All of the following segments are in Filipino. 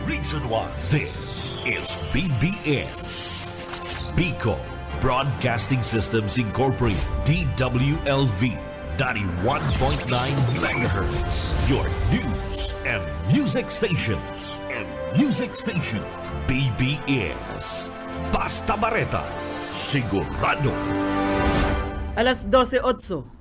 reason why this is BBS. Bicol Broadcasting Systems Incorporated, DWLV, 91.9 MHz. Your news and music stations. BBS. Basta Bareta, sigurado. Alas 12:08.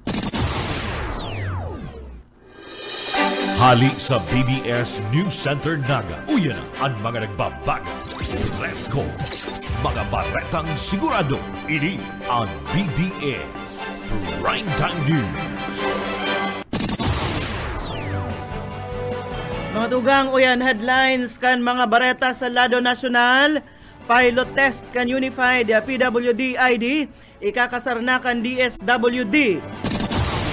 Hali sa BBS News Center Naga. Uyan ang mga nagbabago. Presko, mga baretang sigurado. Ini ang BBS Primetime News. Mga tugang uyan headlines kan mga bareta sa lado nasyonal. Pilot test kan Unified PWD ID. Ikakasarna kan DSWD.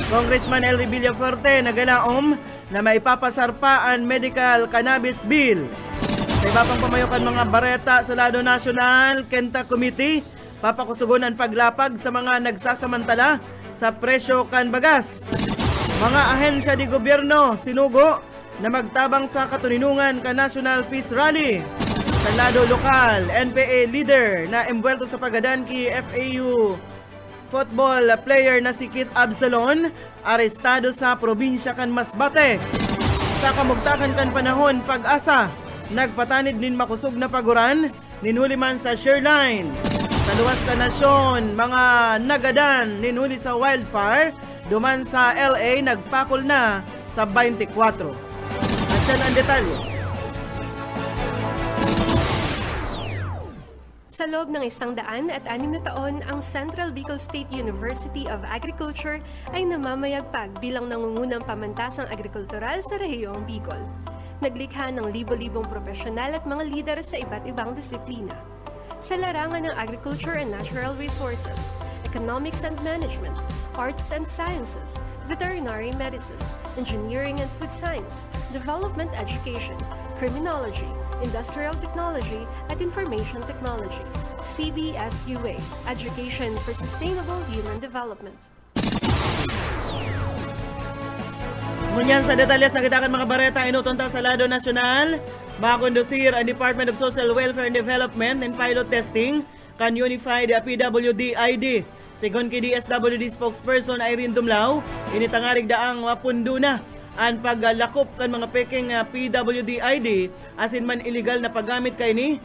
Congressman Elry Villafuerte nagalaom na maipapasar pa ang medical cannabis bill. Sa iba pang pamayukan mga bareta sa lado nasyonal, Kenta Committee, papakusugon ang paglapag sa mga nagsasamantala sa presyo kan bagas. Mga ahensya di gobyerno sinugo na magtabang sa katuninungan ka National Peace Rally. Sa lado lokal, NPA leader na embwelto sa pagadan ki FAU football player na si Keith Absalon, arestado sa probinsya kan Masbate. Sa kamugtakan kan panahon, Pag-asa, nagpatanid nin makusog na paguran, ninhuli man sa Shoreline. Sa luwas ka nasyon, mga nagadan, ninhuli sa wildfire, duman sa LA, nagpakol na sa 24. At yan ang detalyes. Sa loob ng 106 na taon, ang Central Bicol State University of Agriculture ay namamayagpag bilang nangungunang pamantasang agrikultural sa rehiyong Bicol. Naglikha ng libo-libong profesional at mga lider sa iba't ibang disiplina. Sa larangan ng Agriculture and Natural Resources, Economics and Management, Arts and Sciences, Veterinary Medicine, Engineering and Food Science, Development Education, Criminology, Industrial Technology at Information Technology. CBSUA, Education for Sustainable Human Development. Ngunyan sa detalyas na kitakan mga bareta inutunta sa lado nasyonal, makakondusir ang Department of Social Welfare and Development and pilot testing kan Unified PWD ID. Sigon ki DSWD spokesperson Irene Dumlao, initangarig daang mapundo na ang paglakop kan mga peking PWD ID asin man illegal na paggamit kay ni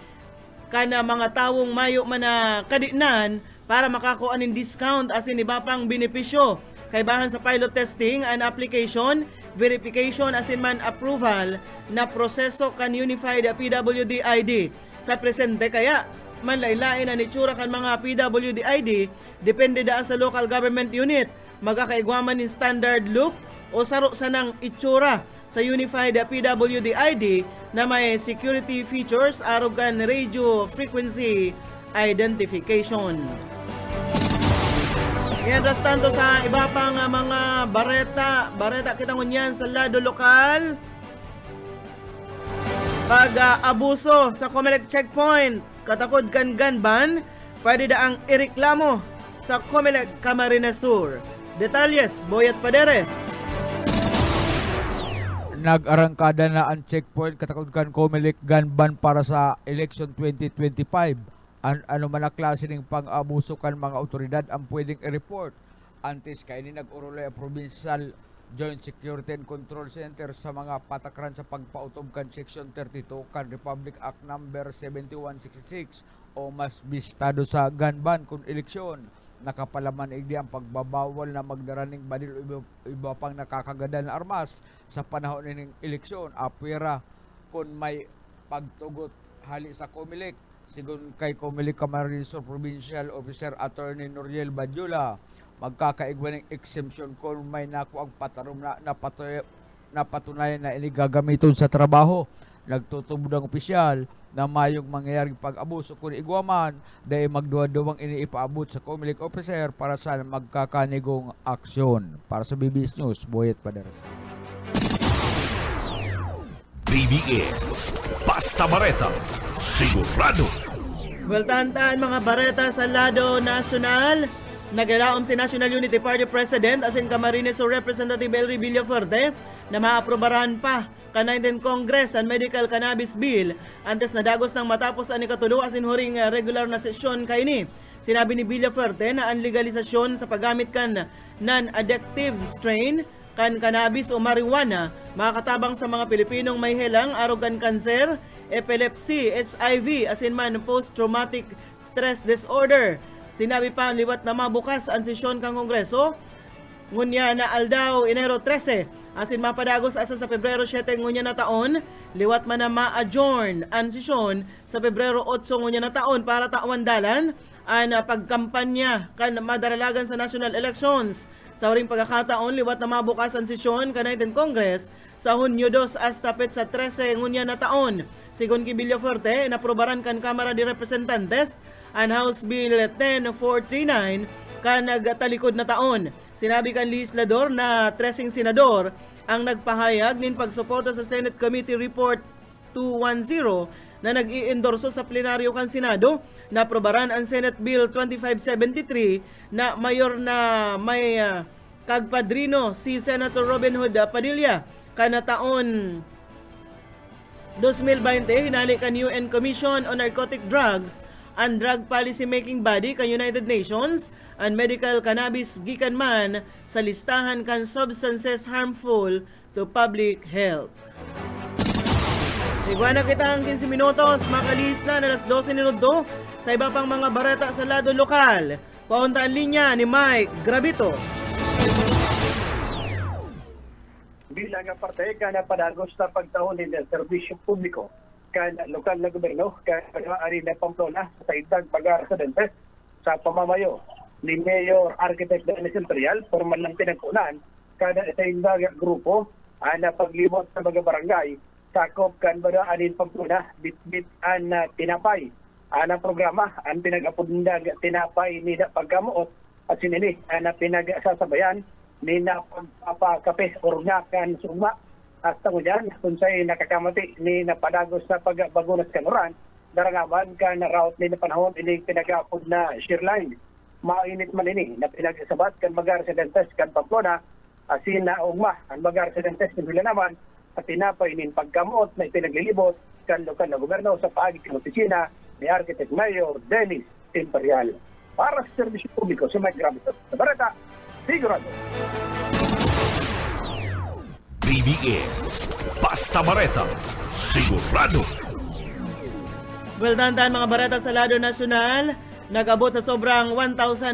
kana mga tawong mayo man na kadinan para makakuha nin discount asin iba pang benepisyo. Kay bahan sa pilot testing and application, verification asin man approval na proseso kan Unified PWD ID. Sa presente kaya manlaylain ang itsura kan mga PWD ID depende daan sa local government unit. Magkakaigwaman ni standard look o saro sa ng itsura sa Unified PWD ID na may security features arugan radio frequency identification. Yan tanto sa iba pang mga bareta kita ngunyan sa lado lokal. Pag-abuso sa Comelec checkpoint, katakod kan ganban, pwede daang ireklamo sa Comelec Camarines Sur. Detalyes, Boyet Paderes. Nag-arangkada na ang checkpoint katakudkan Comelec ganban para sa election 2025. Ano man na klase ng pang-abuso kan mga otoridad ang pwedeng i-report. Antes kay ni nag-urulay ang Provincial Joint Security and Control Center sa mga patakran sa pagpautob kan Section 32 kan Republic Act Number 7166 o mas bistado sa ganban kung eleksyon. Nakapalaman igdi ang pagbabawal na magdaraning badil o iba pang nakakagada na armas sa panahon ng eleksyon. Apwera kung may pagtugot hali sa Comelec. Sigun kay Comelec Camarines Sur Provincial Officer Attorney Noriel Badjula, magkakaigwa ng exemption kung may nakuang patarom na napatunayan na inigagamiton sa trabaho. Nagtutubod ang opisyal na mayong mangyayaring pag-abuso kung igwaman dahil magduwa-duwang iniipaabot sa Comelec officer para sa magkakanigong aksyon. Para sa BBS News, Boyet Paderes. BBS Basta Bareta, sigurado. Weltantaan mga bareta sa lado nasyonal. Nagalaom si National Unity Party President asin Camarines Sur Representative Elry Villafuerte na maaprobaran pa kanayden Congress ang Medical Cannabis Bill antes na dagos ng matapos ang ikatulo asin huring regular na sesyon kaini. Sinabi ni Villafuerte na ang legalisasyon sa paggamit kan non-addictive strain kan cannabis o marijuana makakatabang sa mga Pilipinong may helang arogan kanser, epilepsy, HIV asin man post-traumatic stress disorder. Sinabi pa liwat na mabukas ang sesyon kang Kongreso ngunya na aldaw Enero 13 asin mapadagos asa sa Pebrero 7 ngunya na taon, liwat man na ma-adjourn ang sesyon sa Pebrero 8 ngunya na taon para tawan dalan ang pagkampanya kan madaralagan sa national elections. Sa huring pagkakataon, liwat na mabukas ang sesyon kanayden Congress sa Hunyo 2 hasta petsa 13 ngunya na taon. Sigon ki Villafuerte, inaprobaran kan Kamara de Representantes ang House Bill 10439 kan nagtalikod na taon. Sinabi kan legislador na 13 senador ang nagpahayag nin pagsuporta sa Senate Committee Report 210 na nag-i-endorso sa plenaryo kan Senado na aprobaran ang Senate Bill 2573 na mayor na may kagpadrino si Senator Robin Hood Padilla kana taon 2020 hinali kan UN Commission on Narcotic Drugs and Drug Policy Making Body kan United Nations ang medical cannabis gikan man sa listahan kan substances harmful to public health. Iguana kita ang 15 minutos, makalis na alas 12 minuto sa iba pang mga bareta sa lado lokal. Pauntaan linya ni Mike Gravito. Bilang ang parte na padagos na pagtahon ng serbisyo publiko kan lokal na gobyerno kan ari na Pamplona sa idag pag-residentes sa pamamayo ni Mayor Architect Dennis Imperial formal ng pinagkunan kada sa idag grupo na paglibot sa mga barangay sakop kan bada anin Pamplona bit-bit an tinapay ana programa ang pinag-apundag tinapay ni pagkamuot at sinini na pinag-sasabayan ni na pagpapakape ornakan suma hasta mo dyan, kung sa'y nakakamati ni napadagos na pagbagunas kanuran, darangaman ka na route ni na panahon ining pinag-apod na shear line. Mainit man ini na pinag-isabat kan mag-residentes kan Pamplona, asin na ugma ang mag-residentes ni Hula naman at tinapay inin pagkamuot na ipinaglilibot kan lokal na gobyerno sa paagit ng opisina ni Architect Mayor Dennis Imperial. Para sa serbisyo publiko, si Mike Gravito. Sa Bareta, sigurado. BBS, Basta Bareta, sigurado. Well, dandan mga bareta sa lado nasyonal, nag-abot sa sobrang 1,100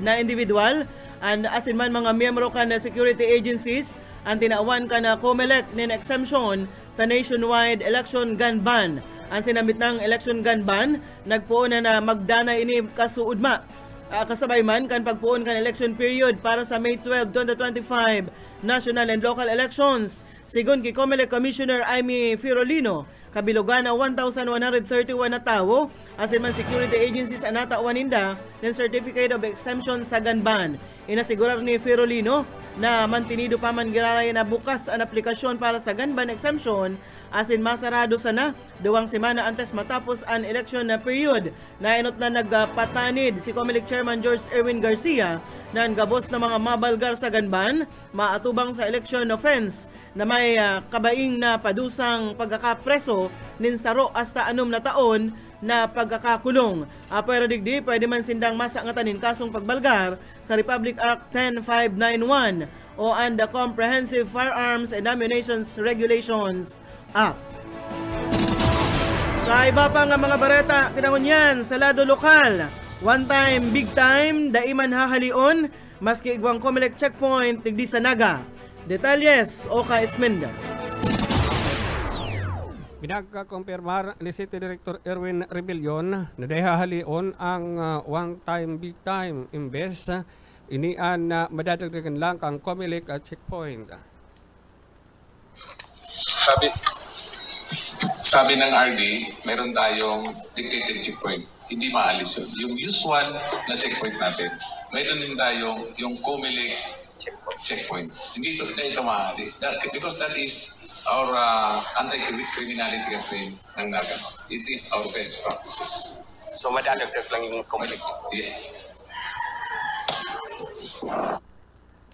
na individual and asin man mga miyembro ka na security agencies ang tinawan ka na COMELEC nin exemption sa nationwide election gun ban. Ang sinamit ng election gun ban, nagpuon na magdana ini kasuudma. Kasabay man kan pagpuon kan election period para sa May 12, 2025 national and local elections. Sigon kay COMELEC Commissioner Amy Firolino, kabilugan na 1,131 na tawo asin man security agencies anata waninda ng certificate of exemption sa gun ban. Inasigurar ni Firolino na mantinido pa man giraray na bukas ang aplikasyon para sa gun ban exemption asin masarado sana 2 semana antes matapos ang election na period. Nainot na nagpatanid si COMELEC Chairman George Erwin Garcia na ang gabos na mga mabalgar sa gun ban maatubang sa election offense na may kabaing na padusang pagkakapreso nin saro hasta 6 na taon na pagkakakulong. Pero digdi, pwede man sindang masangatanin kasong pagbalgar sa Republic Act 10591 o ang the Comprehensive Firearms and Ammunitions Regulations Act. Sa iba pa nga mga bareta, kinangon yan sa lado lokal. One time, big time, daiman hahalion, maski igwang COMELEC checkpoint, tigdi sa Naga. Detalles, Oka Esmenda. Pinagkakumpirmar ni City Director Erwin Rebellion na dahahalion ang one time, big time, imbes inian na madadagdagan lang ang COMELEC at checkpoint. Sabi ng RD, meron tayong dictated checkpoint. Hindi maalis yun. Yung usual na checkpoint natin, meron din tayong yung COMELEC checkpoint. Hindi ito maaari. Because that is our anti-criminality campaign ng Naga. It is our best practices. So madadagdag lang yung COMELEC? Yeah.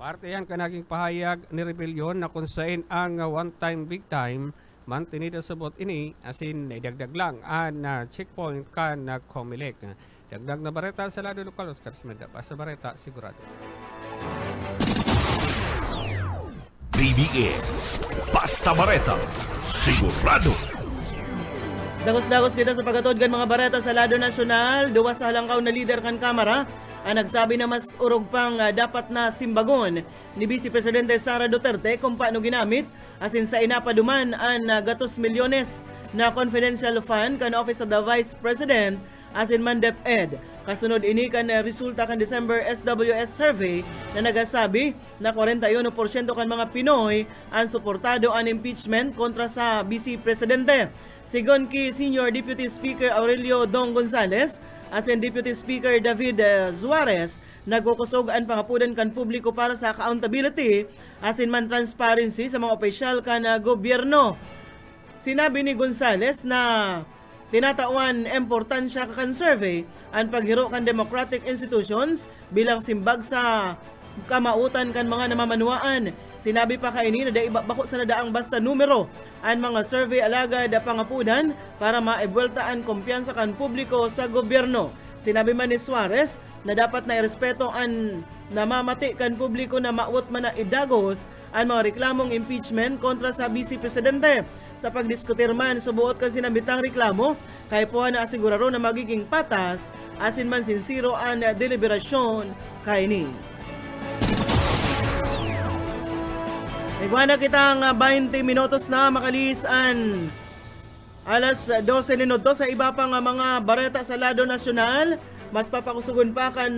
Parte yan ka naging pahayag ni Rebellion na kung saan ang one time big time mantinida sabot ini asin idagdag lang ang checkpoint kan na Comelec. Dagdag na bareta sa lado lokal Oscar Smeda pa sa bareta sigurado. BBS Basta Bareta Sigurado. Dagos-dagos kita sa pagatod kan mga bareta sa lado nasyonal, duwa sa halangkaw na lider kan Kamara ang nagsabi na mas urog pang dapat na simbagon ni Vice Presidente Sara Duterte kung paano ginamit asin sa inapaduman ang gatos milyones na confidential fund kan Office of the Vice President asin man DepEd. Kasunod ini kan resulta kan December SWS survey na nagasabi na 41% kan mga Pinoy ang suportado ang impeachment kontra sa Vice Presidente. Sigon ki Senior Deputy Speaker Aurelio Dong Gonzales asin Deputy Speaker David Suarez nagkukusog ang pangapudan kan publiko para sa accountability asin man transparency sa mga opisyal kan gobyerno. Sinabi ni Gonzales na tinatawan importansya kan survey ang paghiro kan democratic institutions bilang simbag sa kamautan kan mga namamanuaan. Sinabi pa kaini na bako sa nadaang basta numero ang mga survey alagad pangapudan para maibweltaan kumpiyansa kan publiko sa gobyerno. Sinabi man ni Suarez na dapat na irespeto ang namamati kan publiko na maawat man na idagos ang mga reklamong impeachment kontra sa Vice Presidente. Sa pagdiskutir man subuot kan sinabitang reklamo kay po na asiguraro na magiging patas asin man sinsiro ang deliberasyon kaini. Igwana kitang 20 minutos na makalis an alas 12 minuto sa iba pang mga bareta sa lado nasyonal. Mas papakusugon pa kan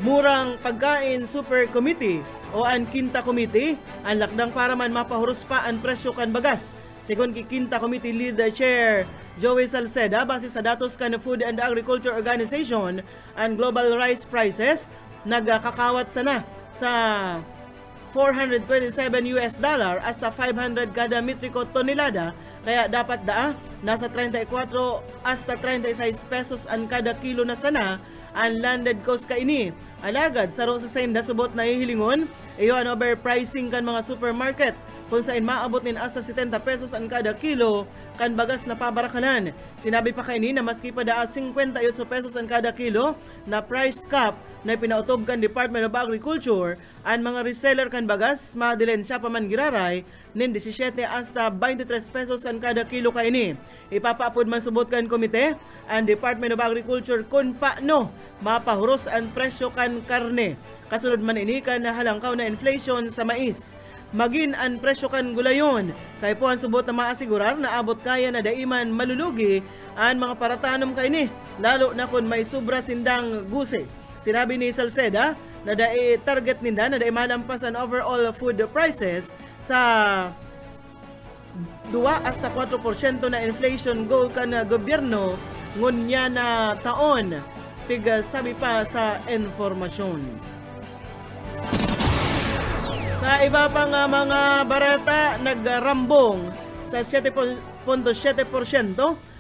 murang pagkain super committee o ang Quinta Committee ang lakdang para man mapahuros pa ang presyo kan bagas. Sigon ki Quinta Committee Lead Chair Joey Salceda, base sa datos kan Food and Agriculture Organization, ang global rice prices nagkakawat sana sa $427 hasta 500 kada metriko tonelada, kaya dapat nasa 34 hasta 36 pesos ang kada kilo na sana ang landed cost kaini. Alagad sa sa senda subot na hihilingon iyo ang overpricing kan mga supermarket kung saan maabot nin hasta 70 pesos ang kada kilo kan bagas na pabarakanan. Sinabi pa kaini na maski pa 58 pesos ang kada kilo na price cap na pinautob kan Department of Agriculture, ang mga reseller kan bagas madilensya pa man giraray nin 17 hasta 23 pesos ang kada kilo kaini. Ipapaapod man subot kan komite ang Department of Agriculture kung paano mapahuros ang presyo kan karne. Kasunod man ini kan halangkaw na inflation sa mais. Magin ang presyo kan gulayon kay po ang subot na maasigurar na abot kaya na daiman malulugi ang mga paratanom kaini, lalo na kung may sobra sindang guse. Sinabi ni Salceda na target ninda na malampas ang overall food prices sa 2 hasta 4% na inflation goal kan gobyerno ngunya na taon. Sabi pa sa informasyon. Sa iba pang mga barata, nagrambong sa 7.7%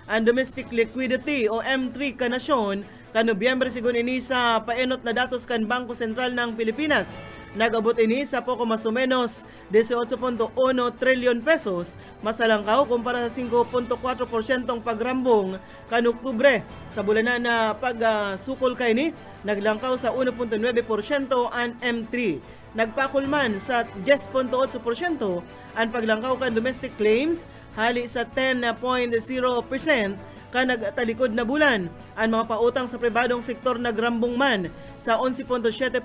ang domestic liquidity o M3 kanasyon kan Nobyembre sigun ini sa paenot na datos kan Bangko Sentral ng Pilipinas. Nag-abot ini sa poko mas o menos 18.1 trilyon pesos, masalangkaw kumpara sa 5.4% pagrambong kan Oktubre. Sa bulanan na pagsukol kaini, naglangkaw sa 1.9% ang M3. Nagpakulman sa 10.8% ang paglangkaw kan domestic claims, hali sa 10.0% kan nagtalikod na bulan. Ang mga pautang sa pribadong sektor nagrambong man sa 11.7%,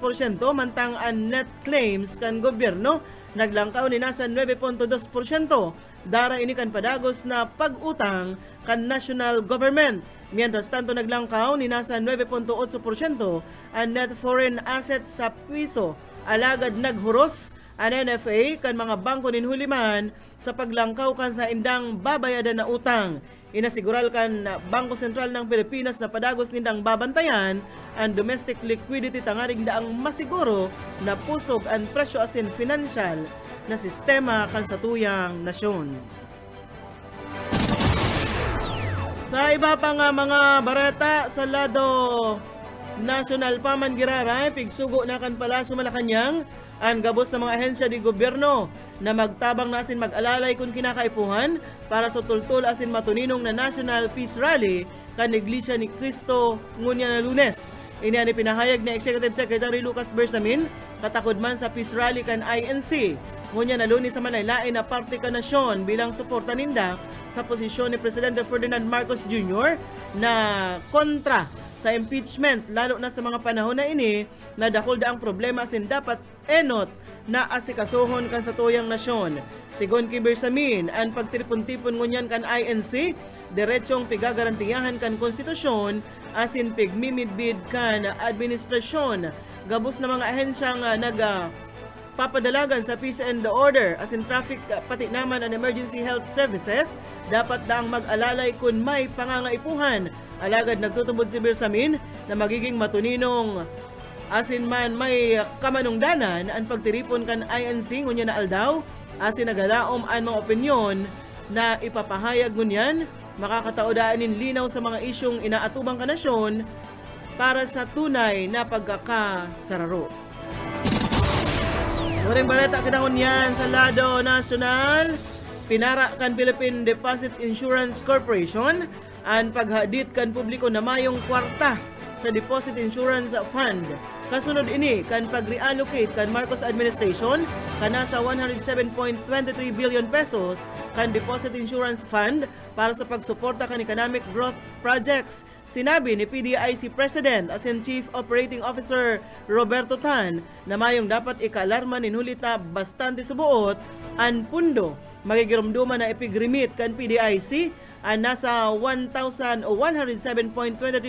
mantang ang net claims kan gobyerno naglangkaw ni nasa 9.2%. Dara ini kan padagos na pag-utang kan national government. Mientras tanto naglangkaw ni nasa 9.8% ang net foreign assets sa piso. Alagad naghuros ang NFA kan mga bangko ninhuliman sa paglangkaw kan sa indang babayadan na utang. Inasigural kan Bangko Sentral ng Pilipinas na padagos nindang babantayan ang domestic liquidity tangaring daang masiguro na pusog ang presyo asin financial na sistema kan sa tuyang nasyon. Sa iba pang mga barata sa lado nasyonal pa man giraray pigsugo na kan Palasyo Malacañang ang gabos sa mga ahensya di gobyerno na magtabang na asin mag-alalay kung kinakaipuhan para sa tultul asin matuninong na National Peace Rally kan Iglesia ni Cristo ngunya na Lunes. Ini ani pinahayag ni Executive Secretary Lucas Bersamin katakod man sa Peace Rally kan INC ngunya na Lunes sa manaylain na parte ka nasyon bilang suporta ninda sa posisyon ni Presidente Ferdinand Marcos Jr. na kontra sa impeachment lalo na sa mga panahon na ini na dakol da ang problema sin dapat enot na asikasuhon kan sa tuyang nasyon. Sigon kay Bersamin, ang pagtiripon-tipon ngunyan kan INC, diretsong pigagarantiyahan kan konstitusyon asin pigmimidbid kan administrasyon. Gabos na mga ahensyang papadalagan sa peace and order asin traffic pati naman ang emergency health services dapat daang mag-alalay kung may pangangaipuhan. Alagad nagtutubod si Bersamin na magiging matuninong asin man may kamanungdanan ang pagtiripon kan INC ngunya na aldaw asin nagalaom ang mga opinyon na ipapahayag ngunyan makakataodaanin linaw sa mga isyong inaatubang kanasyon para sa tunay na pagkakasararo. Muring balita kinangon yan sa lado nasyonal, pinara kan Philippine Deposit Insurance Corporation ang paghadit kan publiko na mayong kwarta sa Deposit Insurance Fund. Kasunod ini kan pag-reallocate kan Marcos administration kana sa 107.23 billion pesos kan Deposit Insurance Fund para sa pagsuporta kan economic growth projects. Sinabi ni PDIC President asin Chief Operating Officer Roberto Tan na mayong dapat ikalarma ninulita bastante subuot ang pundo magigirumduman na ipigrimit kan PDIC ang nasa 1,107.23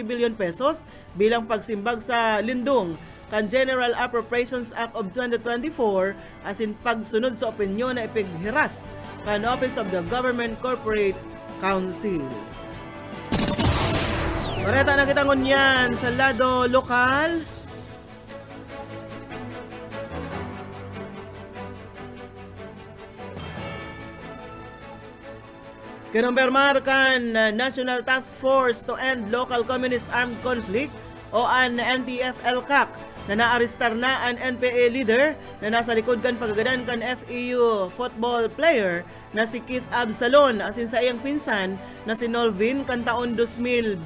billion pesos bilang pagsimbag sa lindong kan General Appropriations Act of 2024 asin pagsunod sa opinyon na ipighiras kan Office of the Government Corporate Council. Mareta na kitangon yan sa lado lokal. Kinumpirmar kan National Task Force to End Local Communist Armed Conflict o ang NTF-LCAC na naarestar na ang NPA leader na nasa likod kan pagagadan kan FEU football player na si Keith Absalon asin sa iyang pinsan na si Nolvin kan taon 2021.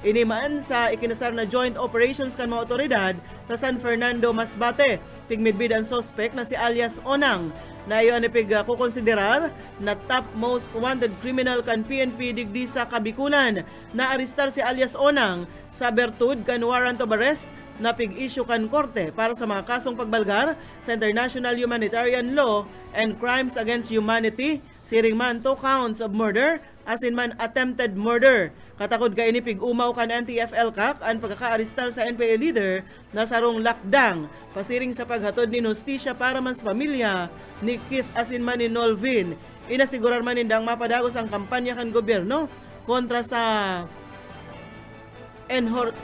Inimaan sa ikinasar na joint operations kan mga otoridad sa San Fernando, Masbate. Pigmidbid ang suspect na si alias Onang na iyon ipig kukonsiderar na top most wanted criminal kan PNP digdi sa Kabikulan. Naarestar si alias Onang sa bertud kan warrant of arrest na pig-issue kan korte para sa mga kasong pagbalgar sa international humanitarian law and crimes against humanity, siring man 2 counts of murder, asin man attempted murder. Katakod ka inipig umaw kan NTF-LCAC ang pagkakaaristar sa NPA leader na sarong lakdang pasiring sa paghatod ni hustisya para man sa pamilya ni Keith asin man ni Nolvin. Inasigurar man nindang mapadagos ang kampanya kan gobyerno kontra sa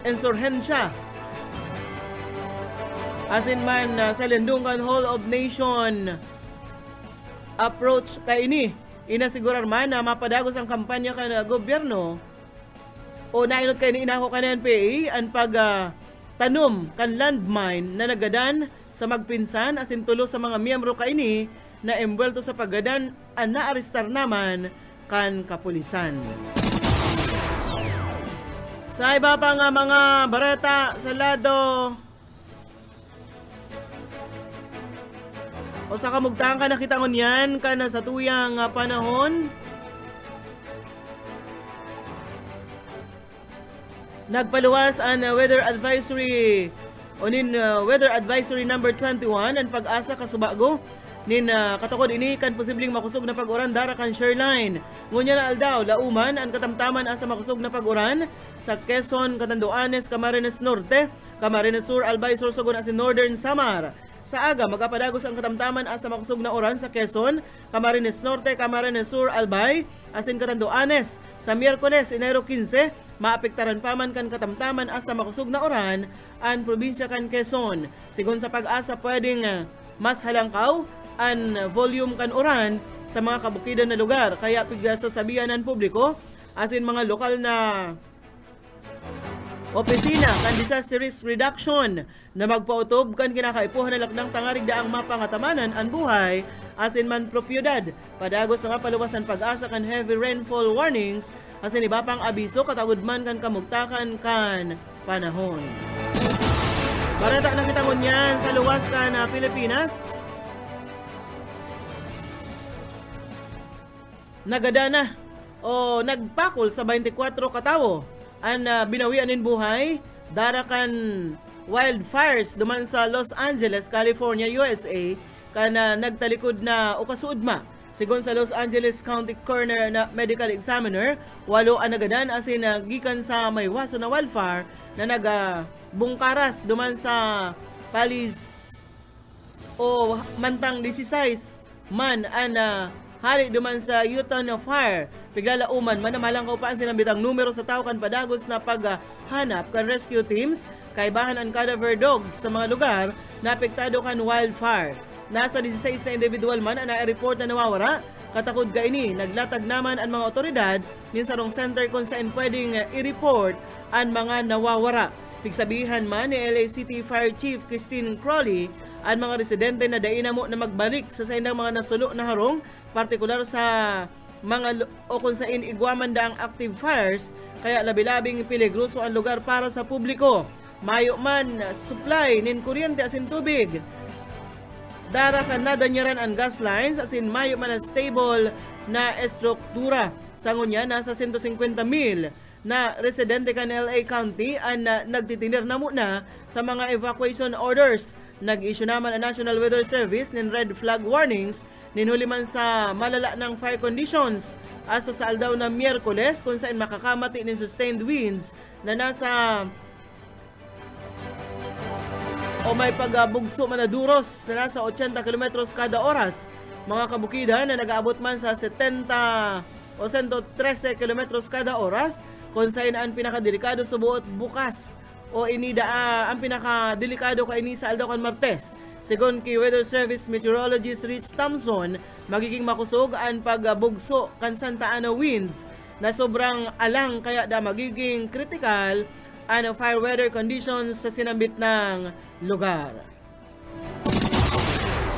insurhensya asin man sa lindungan Hall of Nation approach kay ini. Inasigurar man na mapadagos ang kampanya kan gobyerno o nainot kay ni inako kan NPA ang pagtanom kan landmine na nagadan sa magpinsan asin tulo sa mga miyembro kay ini na embwelto sa paggadan ang naarestar naman kan kapulisan. Sa iba pa nga mga bareta sa lado o sa kamugtaan ka nakitangon yan ka na sa tuyang panahon. Nagpaluwas ang weather advisory o weather advisory number 21 ang pag-asa kasubago nin katukod ini kan posibleng makusog na pag-uran dara kan shoreline. Ngunya na aldaw lauman ang katamtaman asa makusog na pag-uran sa Quezon, Catanduanes, Camarines Norte, Camarines Sur, Albay, Sorsogon asin Northern Samar. Sa aga, magapadagos ang katamtaman asa makusog na oran sa Quezon, Camarines Norte, Camarines Sur, Albay, asin Catanduanes. Sa Miyerkules, Enero 15, maapektaran pa man kan katamtaman asa makusog na oran ang probinsya kan Quezon. Sigon sa pag-asa, pwedeng mas halangkaw ang volume kan oran sa mga kabukidan na lugar. Kaya pigsasabihan ng publiko, asin mga lokal na opisina kan disaster risk reduction na magpautob kan kinakaipuhan na lakdang tangarig daang mapangatamanan ang buhay asin man propiedad. Padagos nga paluwasan pag-asa kan heavy rainfall warnings asin iba pang abiso katagod man kan kamugtakan kan panahon. Bareta na kita ngunyan sa luwas ka na Pilipinas. Nagadana o nagpakol sa 24 katawo ang binawian in buhay darakan wildfires duman sa Los Angeles, California, USA kana nagtalikod na o kasuudma. Sigon sa Los Angeles County Coroner na Medical Examiner, 8 ang nagadan asin gikan sa may waso na wildfire na nagbungkaras duman sa Palis o mantang 16 man ang hari duman sa Utah fire. Piglalauman manamalangkaw pa ang sinambitang numero sa tao kan padagos na paghanap kan rescue teams kay bahan ang cadaver dogs sa mga lugar na apektado kan wildfire. Nasa 16 na individual man ang na-report na nawawara. Katakod ka ini, naglatag naman ang mga otoridad nin sarong center kung saan pwedeng i-report ang mga nawawara. Pigsabihan man ni LA City Fire Chief Christine Crowley ang mga residente na dainamo na magbalik sa saindang mga nasulo na harong, partikular sa mga o kung saan igwaman daang active fires, kaya labi-labing peligroso ang lugar para sa publiko. Mayo man supply nin kuryente asin tubig. Dara kan nadanyaran ang gas lines asin mayo man ang stable na estruktura. Sangon niya nasa 150,000 na residente kan LA County ang nagtitinir na muna sa mga evacuation orders. Nag-issue naman ang National Weather Service ng red flag warnings ninhuli man sa malala ng fire conditions hasta sa aldaw na Miyerkules kung saan makakamati ng sustained winds na nasa o may pagbugso man na duros na nasa 80 km kada oras. Mga kabukidan na nag-aabot man sa 70 o 113 km kada oras kung saan ang pinakadelikado subuot bukas o inida ang pinakadelikado kay ini sa aldaw kan Martes. Sigon kay Weather Service Meteorologist Rich Thompson, magiging makusog ang pagbugso kan Santa Ana winds na sobrang alang kaya da magiging critical ang fire weather conditions sa sinambit ng lugar.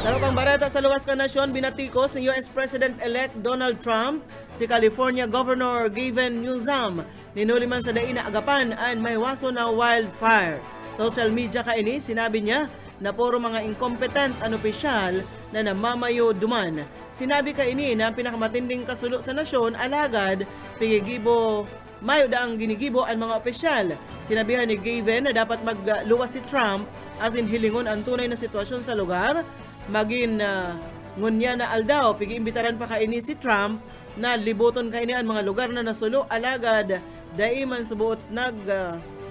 Sa lupang bareta sa luwas ka nasyon, binatikos ni US President-elect Donald Trump si California Governor Gavin Newsom. Ninuli man sa daina agapan ang may waso na wildfire. Social media ka ini, sinabi niya na puro mga incompetent ang opisyal na namamayo duman. Sinabi ka ini na pinakamatinding kasulo sa nasyon, alagad, pigigibo mayo daang ginigibo ang mga opisyal. Sinabihan ni Gavin na dapat magluwas si Trump asin hilingon ang tunay na sitwasyon sa lugar. Magin ngunya na aldaw, pigi-imbitaran pa kaini si Trump na libuton kaini ang mga lugar na nasulo, alagad daiman subuot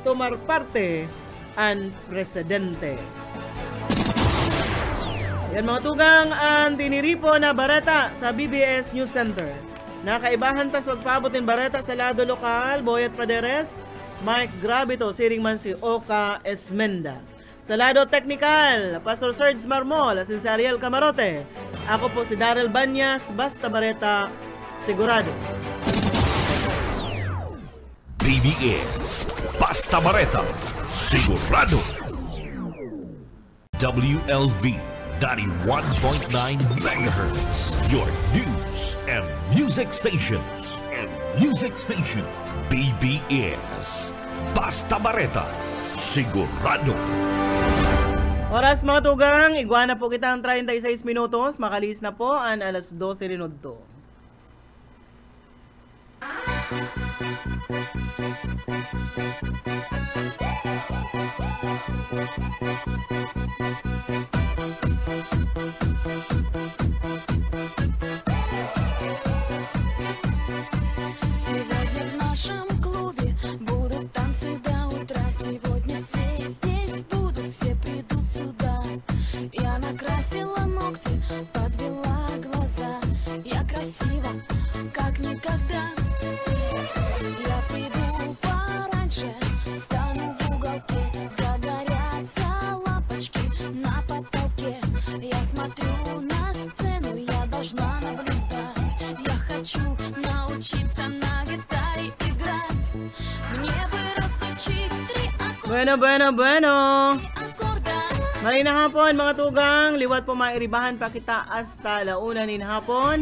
tumar parte ang presidente. Yan mga tugang ang tiniripo na bareta sa BBS News Center. Nakaibahan ta sa pagpaabot ng bareta sa lado lokal, Boyet Paderes, Mike Gravito, siring man si Oka Esmenda. Sa lado technical, Pastor Serge Marmol, asin si Ariel Camarote. Ako po si Daryl Banyas, basta bareta, sigurado. BBS, basta bareta, sigurado. WLV 91.9 MHz, your news and music stations. BBS, basta bareta, sigurado. Oras mga tugang, iguana po kita ang 36 minutos, makalis na po ang alas 12 rinudto. Сегодня в нашем клубе будут танцы до утра. Сегодня все здесь будут, все придут сюда. Я накрасила ногти, подвела глаза. Я красива, как никогда. Я приду пораньше, стану в уголке. Загорятся лампочки на потолке. Я смотрю на сцену, я должна наблюдать. Я хочу научиться на гитаре играть. Мне бы разучить Bueno. аккорда. May hapon mga tugang, liwat po mairibahan pa kita hasta launa nin hapon.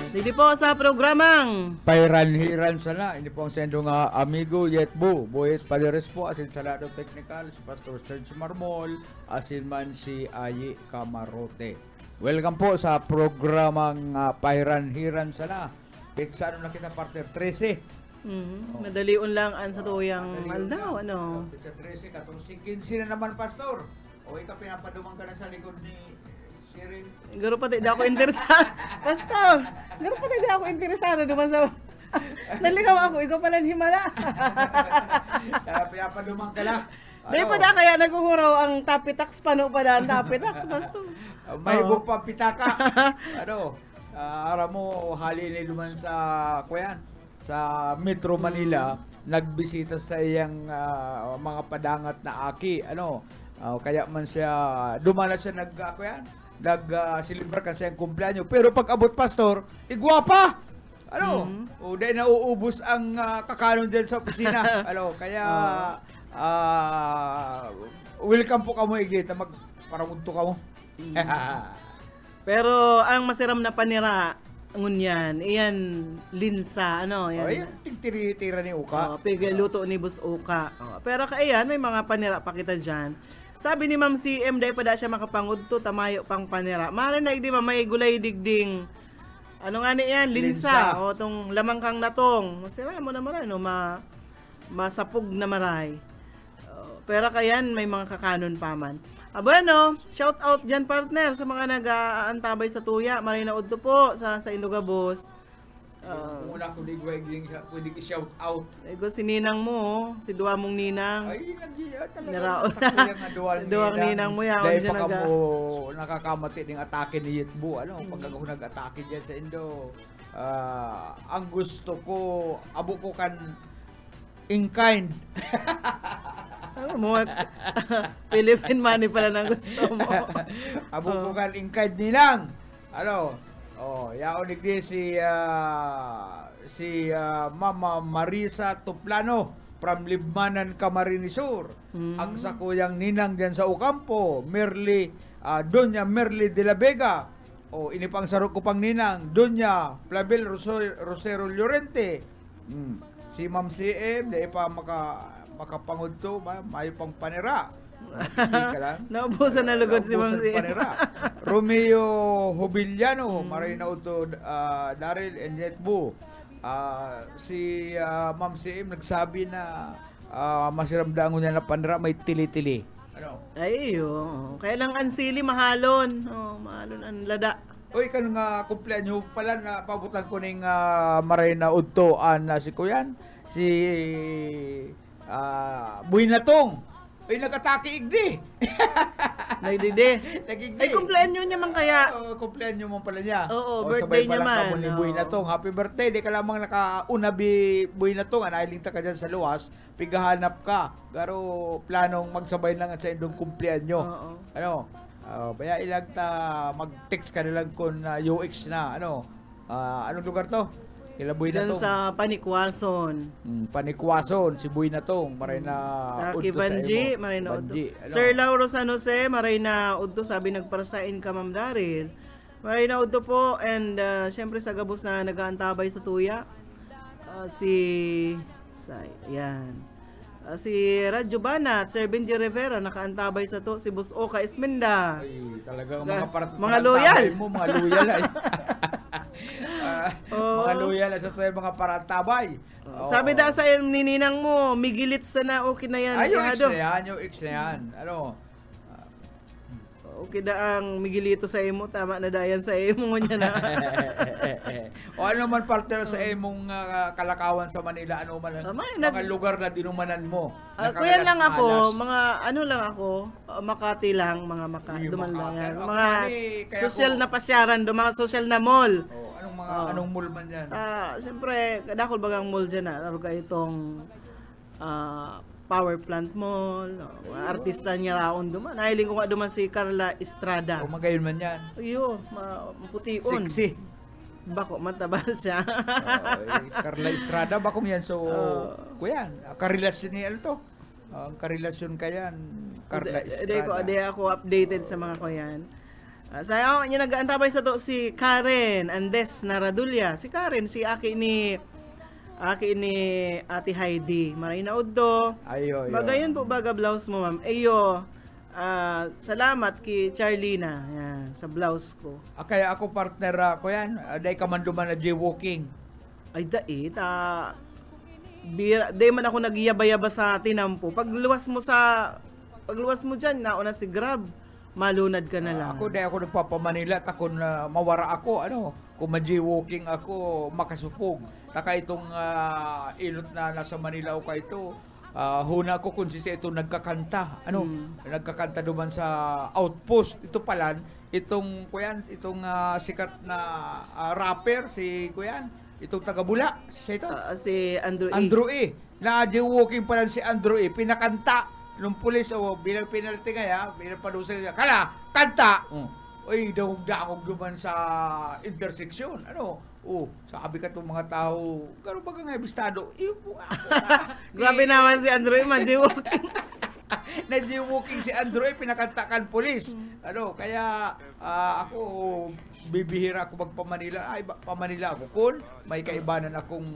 Dito po sa programang Pairan-hiran sana. Ini po ang sendo nga amigo Yetbo. Boyet Paleres po. Asin sa Lado Technical. Si Pastor Serge Marmol. Asin man si Ayi Camarote. Welcome po sa programang Pairan-hiran sana. Sa ano na kita partner? 13. Madaliun lang an sa tuyang aldaw, ano. Sa 13, 14, 15 na naman, Pastor. O ikaw pinapadumang ka na sa likod ni Shirin. Garo pa di ako interesado. Pastor, garo pa di ako interesado duman sa... Naligaw ako, ikaw pala himala. Kaya pinapadumang ka na. Dahil pa da kaya nagkuhuraw ang tapitax, pano pa da ang tapitax, Pastor. May ibang pa pitaka. Ara mo, halili duman sa kuyan. Sa Metro Manila, nagbisita sa iyang mga padangat na aki. Kaya man siya, dumana siya nag-silibra ka sa iyang kumpleanyo. Pero pag abot, Pastor, igwapa! Dahil nauubos ang kakanon din sa opisina. Kaya, welcome po ka mo, Iglit, na magparamunto ka mo. Pero ang masiram na panira, ngunyan, iyan linsa, yan. Yung tira ni Uka. Luto ni Bus Uka. Pero kaiyan, may mga panira pa kita dyan. Sabi ni Ma'am CM, dahil pa da siya makapangudto, tamayo pang panira. Marinig di ba, may gulay digding. Ano nga niyan? Linsa. O, tong lamang kang natong. Masira mo na maray, masapog na maray. Pero kayan, may mga kakanon pa man. Bueno, shout out dyan partner sa mga nag-aantabay sa tuya. Marina Udto po sa Indogabos. Muna ko pwede ki-shout out. Ego si ninang mo, si duwa mong ninang. Ay, talaga. Naraon. Si duwang ninang mo yaon dahil dyan pa mo nakakamati ng atake ni Yitbo. Pag ako nag-atake dyan sa Indo, ang gusto ko, abo ko kan in kind. Philippine money pala na gusto mo. Abo ko kan in kind nilang. Yaon digdi si Mama Marisa Tuplano from Libmanan, Camarines Sur. Ang sakuyang ninang diyan sa Ocampo, Doña Merly de la Vega. Ini pang sarok ko pang ninang, Doña Flavel Rosero Llorente. Si Ma'am CM, dahil pa makapangudto, mayo pang panira. Naubusan na lugod si Ma'am CM. Romeo Hobiliano, Marina Uto, Daryl and Yetbo. Si Ma'am CM nagsabi na masiramdaangon niya na panira, may tili-tili. Kaya lang ansili mahalon. Mahalon ang lada. Uy, kanong kumpleanyo pala na pabutan ko ning Marina Udto na si Kuyan, si Buinatong. Uy, nag-atake igdi. Nagdide. Ay, kumpleanyo niya man kaya. Kumpleanyo mo pala niya. Oo, birthday niya man. Sabay pala ka mo ni Buinatong. Happy birthday. Di ka lamang nakauna Buinatong. Anailing ta ka dyan sa luwas. Pigahanap ka. Garo planong magsabay lang sa indong kumpleanyo. Baya ilang mag-text ka nilang kung UX na. Anong lugar to? Kila Buinatong. Diyan sa Panikwason. Panikwason, si Buinatong. Maray na Taki Banji, maray na udto. Sir Lauro San Jose, maray na udto. Sabi nagparasain ka, Ma'am Daryl. Maray na udto po. And syempre sa gabos na nag-aantabay sa tuya. Si Radyo Banat, Sir Benji Rivera, nakaantabay sa to. Si Bus Oka Isminda. Ay, talagang mga loyal. Mga loyal ay. Mga loyal sa tuya, mga parantabay. Sabi da sa nininang mo, migilit sana okay na yan. Yung X na yan. Okay da ang migilito sa imo, tama na dayan sa imo niya na. O ano man partner sa imong kalakawan sa Manila, ano man mga lugar na dinumanan mo. Kuya lang ako, mga lang ako, Makati lang, mga duman lang yan. Mga social na pasyaran, mga social na mall. Anong mall man yan? Siyempre, kadakol bagang mall dyan na. Laro ka itong Power Plant Mall, artista niya raon duman. Nahiling ko nga duman si Carla Estrada. Magayon man yan. Iyo, maputiun. Sexy. Bako, mataba siya. Carla Estrada, bako yan. So, kuyan, karelasyon niya to. Ang karelasyon ka yan, Carla Estrada. Di ako updated sa mga ko yan. Sa niya nag-aantabay sa to si Karen Andes Naradulya. Si Karen, si Aki ni Ate Heidi. Maray na uddo. Ayo. Bagayon po baga blouse mo, ma'am. Ayo. Salamat kay Charlina sa blouse ko. Kaya ako partner ko yan. Dahil ka man duman na jaywalking. Ay dait. Di man ako nagyaba-yaba sa tinampo. Pagluwas mo dyan, nauna si Grab. Malunad ka na lang. Ako dahil ako nagpapamanila, takon na mawara ako, kung ma-jaywalking ako, makasupog. Taka itong ilot na nasa Manila o ka ito, huna ko kung sisi ito nagkakanta. Nagkakanta duman sa outpost. Ito pala, itong sikat na rapper, si Kuyan, itong taga-Bula, si Andrew E. Andrew E. Na-jaywalking pala si Andrew E. Pinakanta nung pulis bilang penalty bilang padusa niya, kala, kanta! Uy, dahog-dahog duman sa intersection. Sabi ka itong mga tao, gano'n ba nga bistado? Grabe naman si Andrew, man-jaywalking. Na-jaywalking si Andrew, pinakantakan pulis. Kaya ako, bibihira ako magpamanila. Pamanila ako kun may kaibanan akong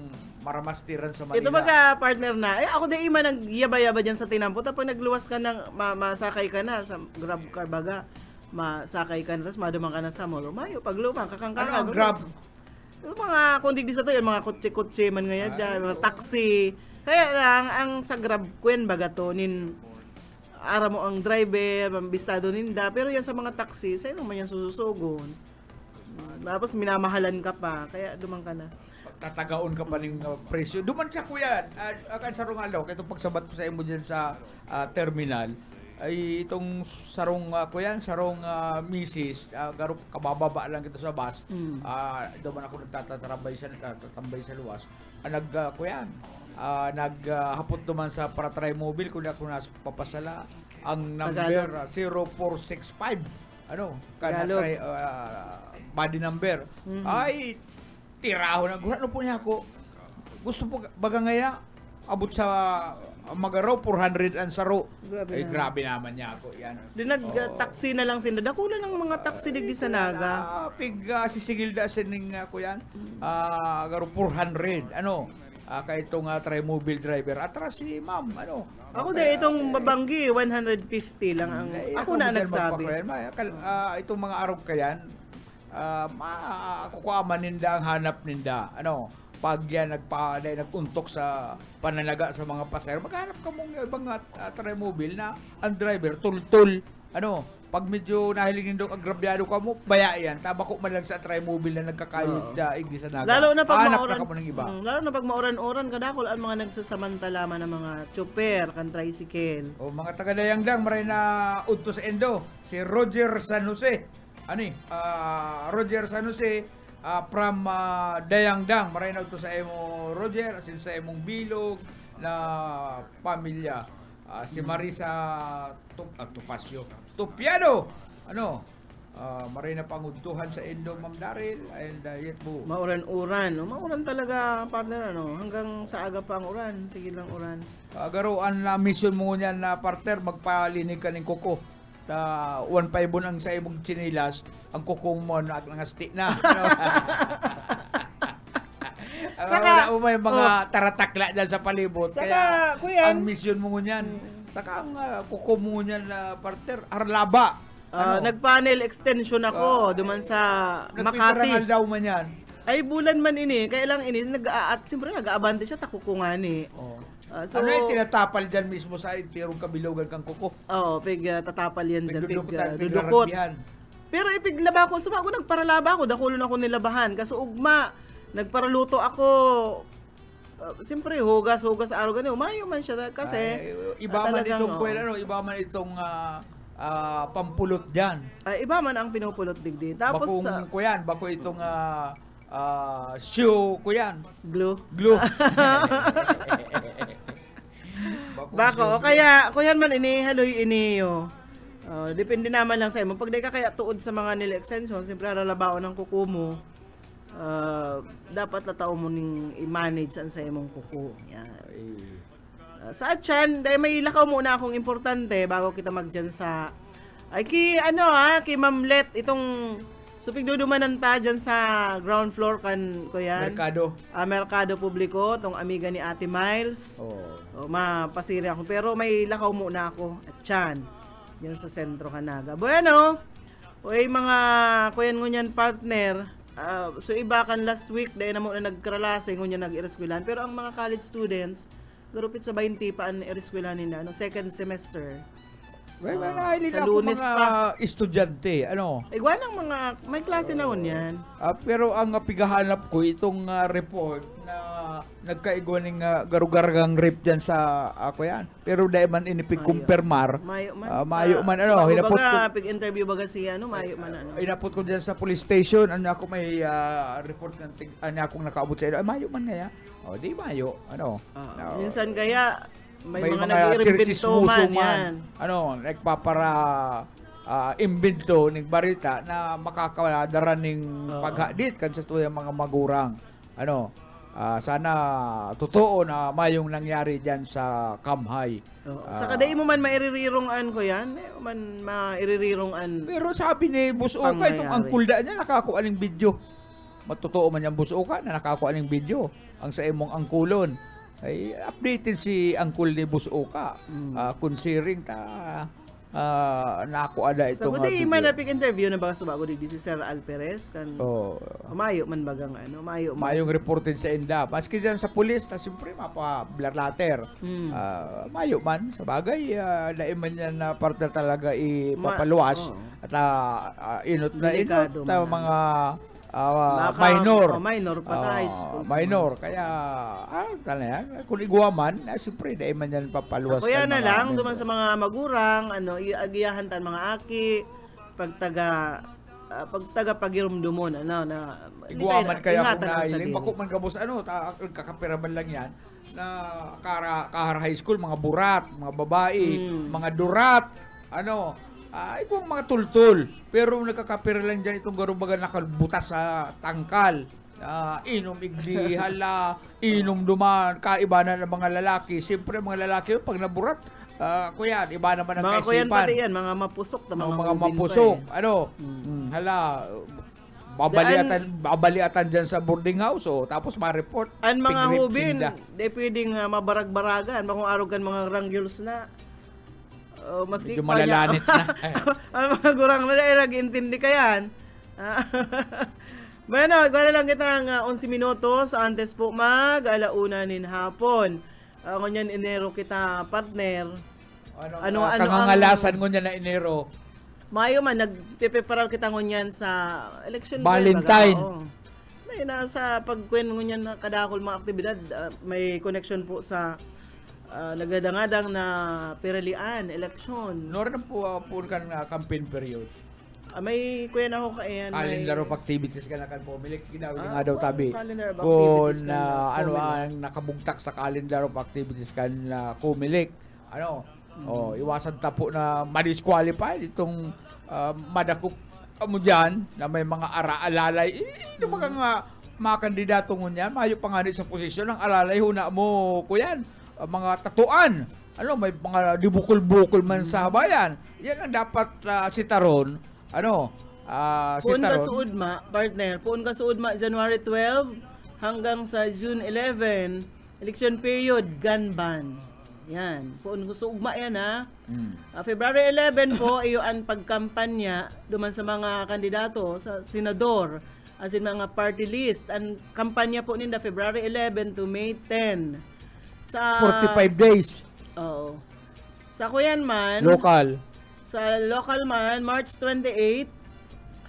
maramastiran sa Manila. Ito baga partner na. Ako di ima nagyaba-yaba dyan sa tinampo. Tapos nagluwas ka ng masakay ka na sa Grab car baga. Masakay ka na tapos madumang ka na sa mall. Mayo paglumang kakangka. Grab? Yung mga kundi di sa to, yung mga kotse-kotse man ngayon dyan, mga taxi. Kaya lang ang sa Grab kwen baga to ara mo ang driver, mambistado ninda. Pero yan sa mga taxi, sa inong man yan sususugon. Tapos minamahalan ka pa, kaya dumang ka na. Tatagaon ka pa ng presyo. Duman siya kuya, akan sarong alaw, itong pagsabat ko sa imo dyan sa terminal, ay itong sarong sarong misis, garo kabababa lang ito sa bus. Duman ako nagtatambay sa luwas. Naghapot naman sa Paratry Mobile kung ako nasa papasala ang number 0465 body number ay tiraho na gurano po niya ako gusto po baga ngaya abot sa magaraw 400 ang saro. Grabe naman niya ako yan. Di nag-taxi na lang sinda. Dakulan ng mga taxi digdi sa Naga. Sisigil da sining ko yan. Garo 400 kay itong tri-mobile driver. Atras si ma'am, Ako din, itong babanggi, 150 lang ang, ako na nagsabi. Itong mga araw kayan, kukuaman ninda ang hanap ninda. Pag yan nag-untok sa pananaga sa mga pasahero, maghanap ka mong ibang tri-mobile na ang driver, tul-tul. Pag medyo nahiling nindong agrabyado ka mo, baya yan. Taba ko man lang sa tri-mobile na nagkakayod igdi sa Naga. Lalo na pag mauran, ka mo ng iba. Lalo na pag mauran-uran, kadakol ang mga nagsasamantala ng mga chopper, kan tricycle. Mga taga-Dayangdang, maray na udto sa Endo. Si Roger San Jose. Roger San Jose from Dayangdang. Maray na udto sa emo Roger, asin sa emong bilog na pamilya. Si Marisa Tupasio Tupiano maray na pangudtuhan sa Endo, Ma'am Daryl, and yet po mauran-uran mauran talaga partner hanggang sa aga pa ang uran, sige lang uran. Garuan na mission mo niyan na partner, magpalinig ka ng kuko ta 1.5 ang sa imong chinilas, ang kukong mo na asti na. Saka may mga taratakla dyan sa palibot. Kaya kuya, ang mission mo niyan, saka ang kuko mo niyan na partner, arlaba. Nagpanel extension ako duman sa Makati. Nagpiparangal daw man yan. Ay bulan man ini, kaya lang ini at siyempre nag-aabante siya takukungan ni. So, yung tinatapal dyan mismo sa tirong kabilogan kang kuko? Tatapal yan dyan, dudukot. Pero ipiglaba ko, sumago nagparalaba ako, dakulon ako nilabahan. Kaso ugma, nagparaluto ako. Siyempre, hugas araw ganyan. Umayo man siya kasi iba man itong iba man itong pampulot diyan. Iba man ang pinupulot digdi. Tapos bako itong shoe ko yan. Glue. Bako kaya kuyan man ini haloy iniyo. Depende naman lang sa imo. Pag di ka kaya tuod sa mga nila extension, siyempre lalabaon ng kuko mo. Dapat latao mo ning i-manage ang sa imong kuko. Yan. Sa Atchan, dahil may lakaw muna akong importante bago kita magdyan sa... Ay, kay Ma'am Let, itong supigdudumanan ta dyan sa ground floor ko yan. Merkado. Merkado Publiko, itong amiga ni Ate Miles. Mapasiri ako. Pero may lakaw muna ako, Atchan. Yan sa sentro Canaga. Bueno, mga kuyan ngunyan partner, so iba kan last week, dahil na muna nagkaralase ngunyan nag-ireskulan. Pero ang mga college students, garupit sa 20 pa ang ireskulan nila, second semester. Sa Lunes mga pa. estudyante, Igwa ng mga, may klase na yan. pero ang pigahanap ko, itong report na nagkaigwa ng garugargang rape dyan sa ako yan. Pero dahil man inipig-kumpirmar, mayo man, hinapot ko, pig-interview baga siya, mayo man, hinapot ko dyan sa police station, ako may report ng akong nakaabot sa ilo, mayo man nga ya. Di mayo, minsan kaya, may mga nag-iimbento man yan. Nagpapara imbento ng barita na makakadara ng paghadit kan sa tuyang mga magurang. Sana totoo na mayong nangyari diyan sa Kamhay. Sa kaday mo man mairirirungan ko yan, mairirirungan. Pero sabi ni Boss Oka, itong angkulda niya nakakuha ng video. Matotoo man yung Boss Oka na nakakuha ng video. Ang sa imong angkulon ay updated si Angkol ni Boss Oka. Considering nakuha da itong video. Sa kundi manapik interview na ba subago di si Sir Alperez kan mayo man bagang mayong reported sa inda. Maski diyan sa pulis na siyempre mapa-blarater. Mayo man sa bagay man yan na partner talaga ipapaluwas at inot mga minor pa minor kaya talaga kung iguaman siyempre dahil man yan papaluwas kuya na lang duman sa mga magurang iagiyahan tan mga aki pagtaga pagirumdumon na iguaman kaya kung nailing bako man gabos kakapiraman lang yan na kahar high school mga burat mga babae mga durat kung mga tultul. Pero nagkakapira lang dyan itong garubaga nakalbutas sa tangkal. Inom igli, hala, inom duman, kaibanan ng mga lalaki. Siyempre mga lalaki, pag naburat, kuya, iba naman ang kaisipan. Mga kuyan pati yan, mga mapusok. Mga mapusok. Hala, babaliatan dyan sa boarding house. Tapos ma-report. Ang mga hubin, di pwedeng mabarag-baragan. Kung arugan mga rangyuls na. Maski medyo malalanit na. Ang mga gurang na nag-intindi ka yan. Bueno, gawin lang kita ng 11 minutos antes po mag-alauna nin hapon. Ngunyan Enero kita partner. Kangangalasan ngunyan na Enero. Mayo man, nagpipreparar kita ngunyan sa election. Valentine. May nasa pagkwen ngunyan kadakol mga aktibidad. May connection po sa nagadangadang na piralian, eleksyon. Nora na po kan campaign period. May kuya na ako kaayan. Calendar of activities ka na kan pumilik. Ginawin nga daw tabi. Calendar of activities kung ang nakabugtak sa calendar of activities kan kumilik. Iwasan tapo na ma-disqualify itong madakop mo dyan na may mga alalay. Mga kandidato ngunyan, mayo panganit sa posisyon ng alalay huna mo kuyan. Mga tatuan, may mga dibukol-bukol man sa bayan. Yan ang dapat sitaron. Puun ka suudma, partner. Puun ka suudma January 12 hanggang sa June 11, election period, gun ban. Yan. Puun ko suugma yan ha. February 11 po, iyo ang pagkampanya duman sa mga kandidato sa senador, as in mga party list. Ang kampanya po ninda February 11 to May 10. Sa 45 days. Oo. Sa kuyan man, local. Sa local man, March 28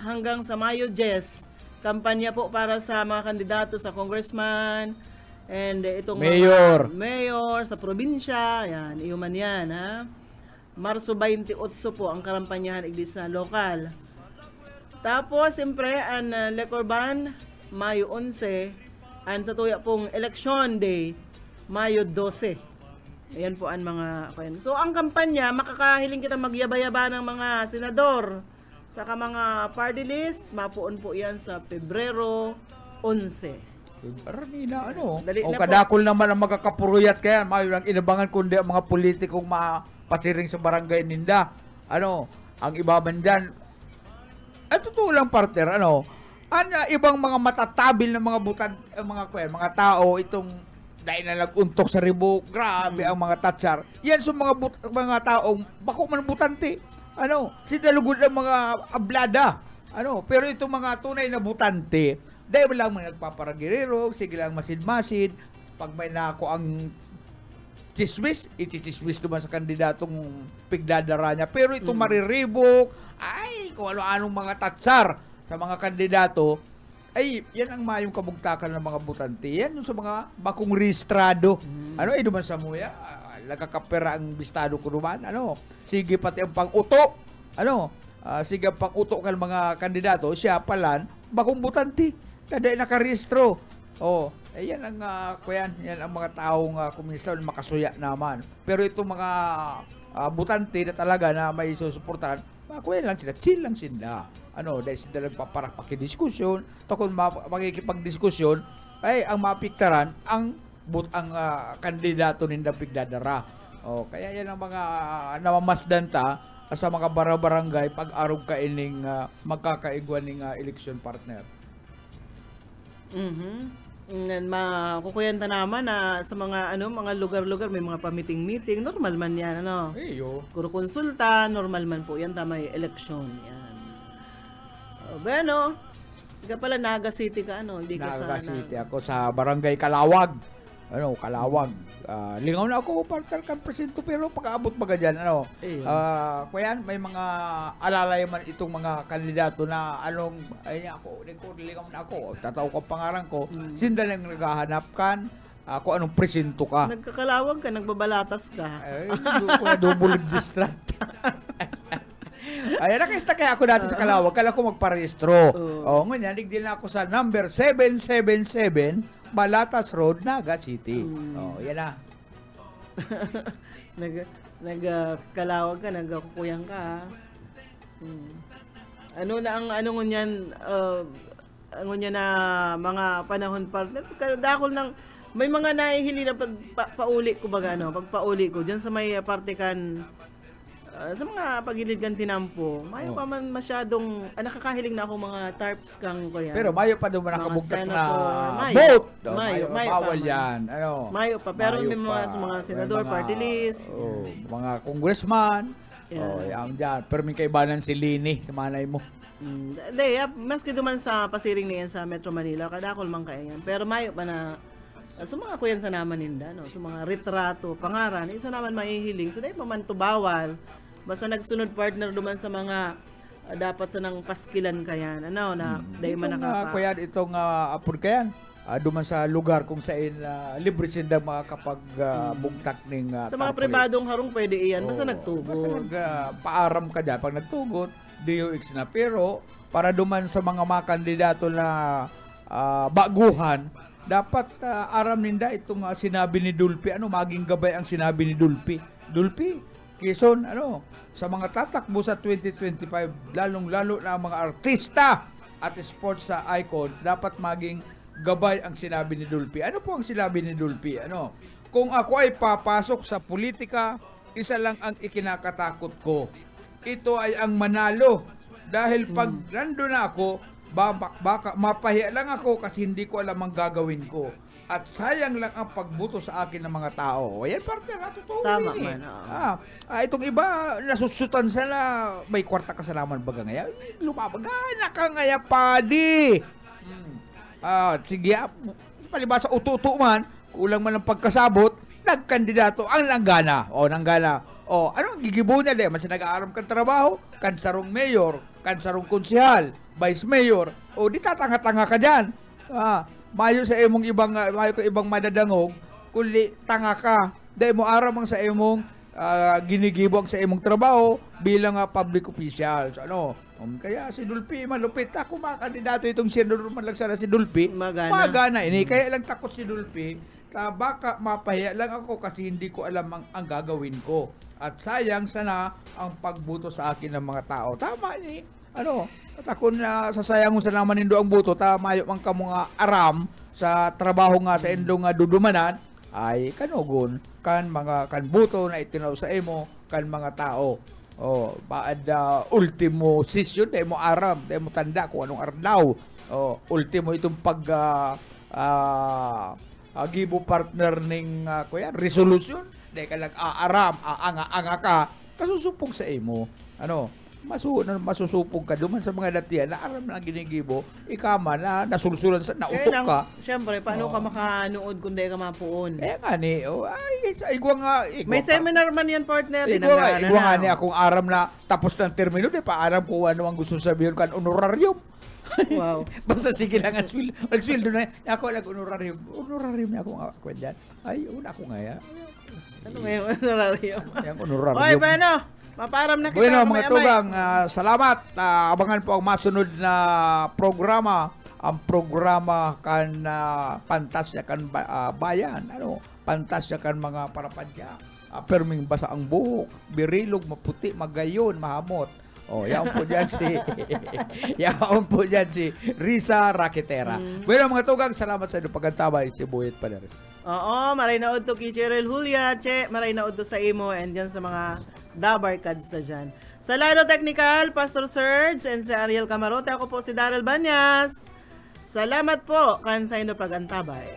hanggang sa Mayo 10, kampanya po para sa mga kandidato sa congressman and itong mayor sa probinsya. Yan, iuman yan ha. Marso 28 po ang karampanyahan iglis sa local. Tapos, siyempre, ang liquor ban, Mayo 11, and sa tuya pong election day, Mayo 12. Ayan po ang mga kayan. So, ang kampanya, makakahiling kita magyaba-yaba ng mga senador. Saka mga party list, mapuon po yan sa Pebrero 11. Aranina, ano? Dali O na po. kadakol naman ang magkakapuruyat kaya, mayo lang inabangan kundi ang mga politikong mapasiring sa barangay ninda. Ano, ang ibaban dyan, at totoo lang partner, ano, ibang mga matatabil na mga mga tao, itong dahil na nag-untok sa ribo, grabe ang mga tatsar. Yan sa mga taong bako man butante. Ano, sinalugod ng mga ablada. Ano, pero itong mga tunay na butante, dahil lang mga nagpaparagirero, sige lang masid-masid, pag may nako ang chismis, itichismis naman sa kandidatong pigdadara niya. Pero itong mariribok, ay, kung ano-anong mga tatsar sa mga kandidato, ay, yan ang mayong kabugtakan ng mga butante. Yan yung sa mga bakong rehistrado. Ano, duman sa muya, nagkakapera ang bistado ko naman. Ano, sige pati ang pang-uto. Ano, sige ang pang-uto kan mga kandidato, siya palan, bakong butante. Kada nakarehistro. Yan ang yan ang mga taong kuminsan makasuya naman. Pero itong mga butante na talaga na may susuportahan, kuya lang sila, chill lang sila. Ano, dahil sila nagpaparak pakidiskusyon, to kung makikipagdiskusyon, ay ang mapiktaran ang kandidato ninda pigdadara. Kaya yan ang mga namamasdan ta sa mga barangay pag-arog ka ining magkakaigwan ning election partner. Makukuyanta naman na sa mga mga lugar-lugar may mga pamiting-meeting, normal man yan, ano. Kuro konsulta, normal man po yan, tama yung eleksyon yan. Bueno, ikaw pala Naga City ka, ano, hindi ka Naga City ako sa barangay Kalawag. Ano, Kalawag. Lingaw na ako partner kan presinto, pero pag-aabot baga dyan, ano, kuya, may mga alalay man itong mga kandidato na anong, lingaw na ako, tataw ko pangalan ko, sinda nang naghahanap kan, kung anong presinto ka. Nagkakalawag ka, nagbabalatas ka. Ay, double distract. Ay, nakista kaya ako dati sa Kalawag, kala ko magparehistro. Ngunyan, nagdil na ako sa number 777, Balatas Road, Naga City. Yan na. Nagkalawag ka, nagkukuyang ka. Ano na ang ngunyan, ngunyan na mga panahon partner, dakol ng, may mga nahihili na pagpauli ko baga, pagpauli ko, dyan sa may parte kan, sa mga pagilid kan tinampo, mayo pa man masyadong nakakahiling na ako mga tarps kang kuya. Pero mayo pa doon nakabugtak na vote. Mayo bawal yan. Ano? Mayo pa, pero may mga senador, party list. Mga congressman. Yan dyan. Pero may kaibanan si Lini, sa manay mo. Maski duman sa pasiring niyan sa Metro Manila, kadakol man kaya yan. Pero mayo pa na sa mga kuyan sa naman ninda, sa mga retrato, pangaran, isa naman maihiling. So dahil pa man to bawal. Basta nagsunod partner duman sa mga dapat sa nang paskilan kayan. Dahil man kuya, itong apod kayan. Duman sa lugar kung saan libre sila mga kapag bugtak ning sa mga pribadong harong pwede iyan, basta nagtugot. Basta paaram ka dyan. Pag nagtugot, DOX na. Pero para duman sa mga kandidato na baguhan, dapat aram ninda itong sinabi ni Dulpi. Maging gabay ang sinabi ni Dulpi. Dulpi, Quezon, sa mga tatakbo sa 2025, lalong-lalo na mga artista at sports sa icon, dapat maging gabay ang sinabi ni Dulpi. Ano po ang sinabi ni Dulpi? Kung ako ay papasok sa politika, isa lang ang ikinakatakot ko. Ito ay ang manalo. Dahil pag nandun na ako, baka mapahiya lang ako kasi hindi ko alam ang gagawin ko. At sayang lang ang pagbuto sa akin ng mga tao. Ayan, partner, totoo. Tama man. Itong iba, nasusutan sana, may kwarta ka sa naman baga ngaya. Lumabag, nakangaya padi. Sige, palibasa uto-uto man, kulang man ang pagkasabot, nagkandidato ang nanggana. Anong gigibo niya? Mas nag-aaram kang trabaho, kansarong mayor, kansarong konsihal, vice mayor, di tatanga-tanga ka dyan. Mayo sa imong ibang madadangog, kundi tanga ka. Dahil mo aram ang sa imong ginigibong sa imong trabaho bilang public official. Kaya si Dulpi malupit. Ako mga kandidato itong senador man lang sana si Dulpi. Magana ini. Kaya lang takot si Dulpi. Baka mapahiya lang ako kasi hindi ko alam ang gagawin ko. At sayang sana ang pagbuto sa akin ng mga tao. Tama ni. At ako na sasayang sa naman nindo ang buto, mayo man ka mga aram, sa trabaho nga sa indong nga dudumanan ay kanugon kan mga kanbuto na itinaw sa imo kan mga tao. Baad ultimo session dahil mo aram, dahil mo tanda kung anong arlaw. Ultimo itong gibo partner ning kuya resolution dahil ka nag-aaram, aanga ka, kasusupong sa imo. Masusupong ka duman sa mga datiyan na aram na ginigibo, ikama na nasulsulan sa nautok ka. Siyempre, paano ka makanood kung di ka mapuon? Nga ni, igwa nga. May seminar man yan, partner. Igwa nga ni akong aram na tapos ng termino, di pa aram kung ano ang gusto sabihin kan honorarium. Wow. Basta sige lang ang sweldo na. Ako honorarium. Honorarium na ako dyan. Ay, una ako nga ya. Ano nga yung honorarium? Yung honorarium. Oy, paano? Maparam na kita. Bueno, mga tugang, salamat. Abangan po ang masunod na programa. Ang programa kan Pantasya kan Bayan. Pantasya kan mga parapadya. Perming basa ang buhok, birilog, maputi, magayon, mahamot. Yaon po dyan si Risa Raquetera. Bueno, mga tugang, salamat sa inyong pagkantabay. Si Buyet Padares. Oo, maray na udto kay Cheryl Julia, maray na udto sa imo and dyan sa mga dabarkads na dyan. Sa Lado Technical, Pastor Serge and si Ariel Camarote, ako po si Daryl Banyas. Salamat po kan sa inyong pagkantabay.